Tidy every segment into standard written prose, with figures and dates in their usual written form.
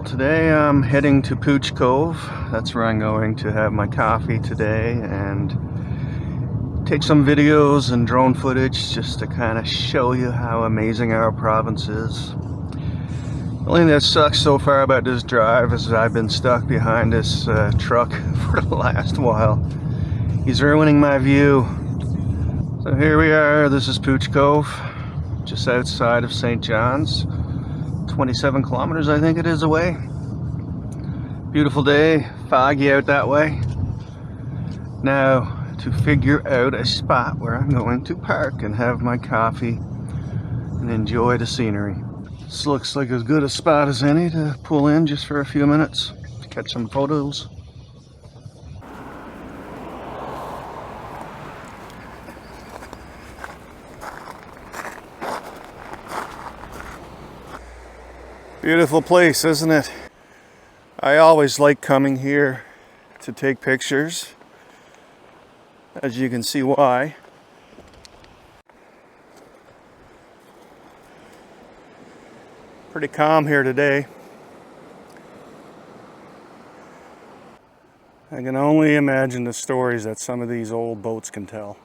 Well, today I'm heading to Pouch Cove. That's where I'm going to have my coffee today and take some videos and drone footage just to kind of show you how amazing our province is. The only thing that sucks so far about this drive is I've been stuck behind this truck for the last while. He's ruining my view. So here we are. This is Pouch Cove, just outside of St. John's. 27 kilometers I think it is away. Beautiful day, foggy out that way. Now to figure out a spot where I'm going to park and have my coffee and enjoy the scenery. This looks like as good a spot as any to pull in just for a few minutes to catch some photos. Beautiful place, isn't it? I always like coming here to take pictures, as you can see why. Pretty calm here today. I can only imagine the stories that some of these old boats can tell.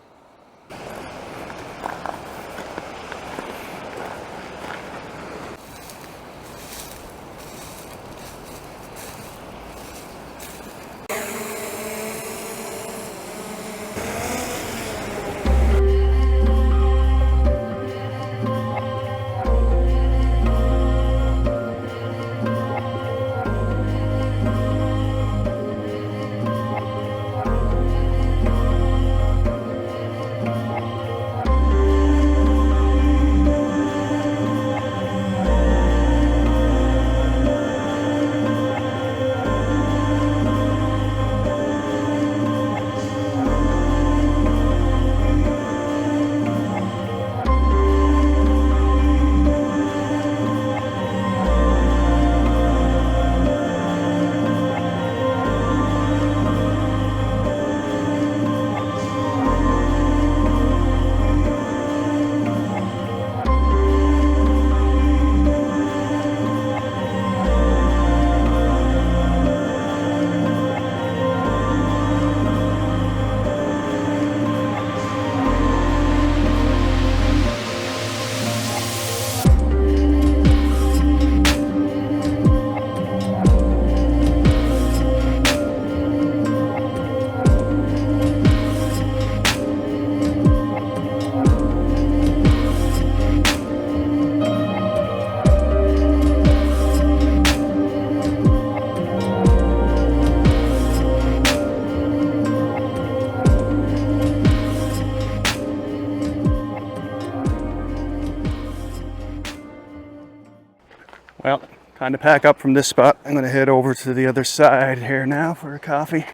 Well, time to pack up from this spot. I'm going to head over to the other side here now for a coffee.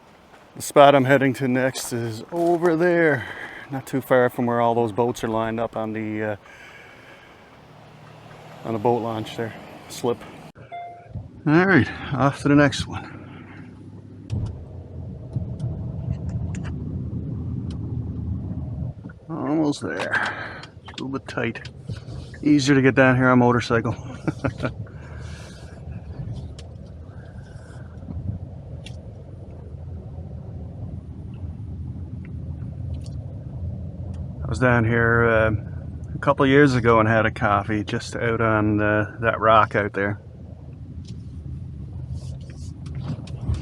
The spot I'm heading to next is over there, not too far from where all those boats are lined up on the boat launch there, slip. All right, off to the next one. Almost there. A little bit tight. Easier to get down here on a motorcycle. I was down here a couple of years ago and had a coffee just out on that rock out there.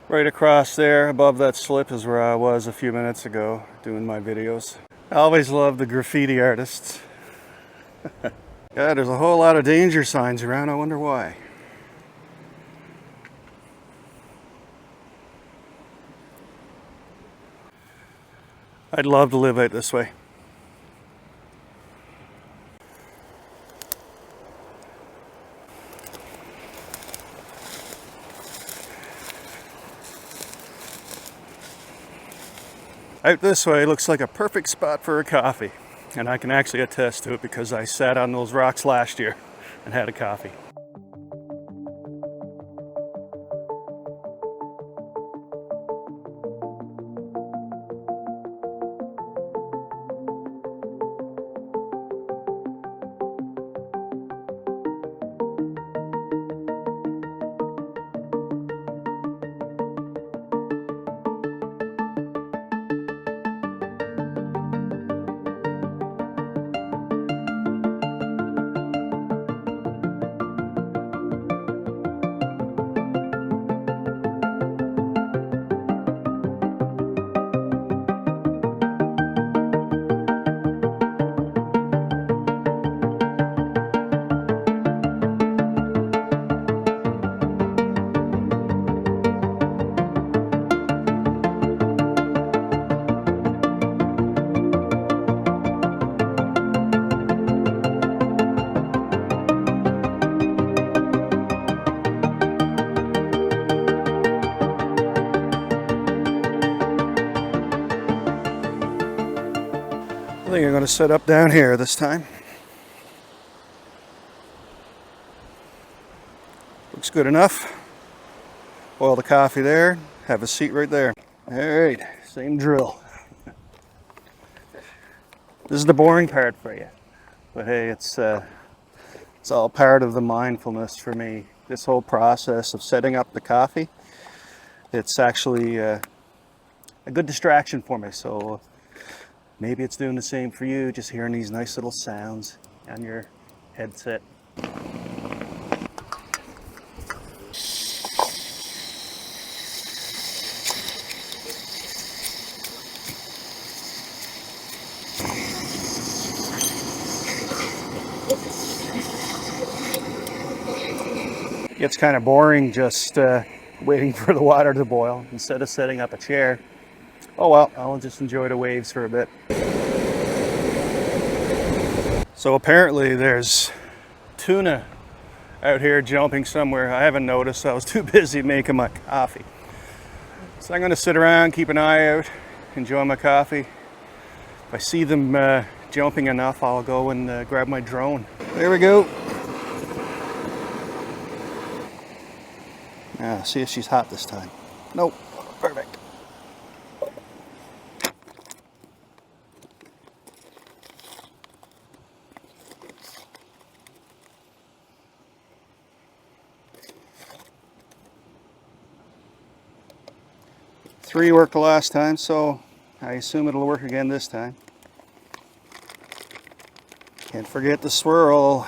Right across there above that slip is where I was a few minutes ago doing my videos. I always love the graffiti artists. God, there's a whole lot of danger signs around. I wonder why. I'd love to live out this way. Out this way looks like a perfect spot for a coffee, and I can actually attest to it because I sat on those rocks last year and had a coffee. I think I'm going to set up down here this time. Looks good enough. Boil the coffee there, have a seat right there. Alright, same drill. This is the boring part for you. But hey, it's all part of the mindfulness for me. This whole process of setting up the coffee, it's actually a good distraction for me. So maybe it's doing the same for you, just hearing these nice little sounds on your headset. It's kind of boring just waiting for the water to boil instead of setting up a chair. Oh well, I'll just enjoy the waves for a bit. So apparently there's tuna out here jumping somewhere. I haven't noticed. I was too busy making my coffee. So I'm going to sit around, keep an eye out, enjoy my coffee. If I see them jumping enough, I'll go and grab my drone. There we go. Ah, see if she's hot this time. Nope. Perfect. Three worked the last time, so I assume it'll work again this time. Can't forget the swirl.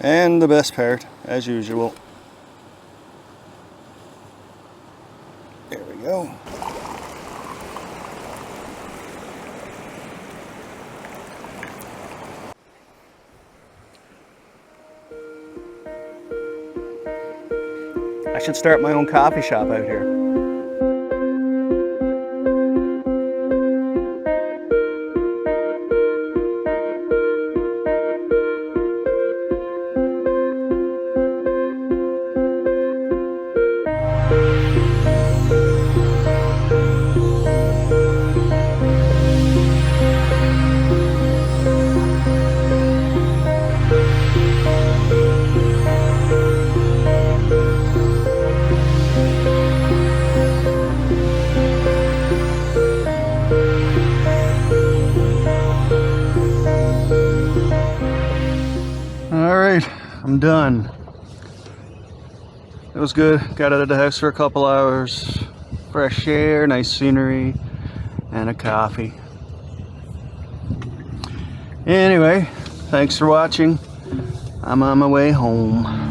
And the best part, as usual. There we go. I should start my own coffee shop out here. Alright, I'm done. It was good. Got out of the house for a couple hours. Fresh air, nice scenery, and a coffee. Anyway, thanks for watching. I'm on my way home.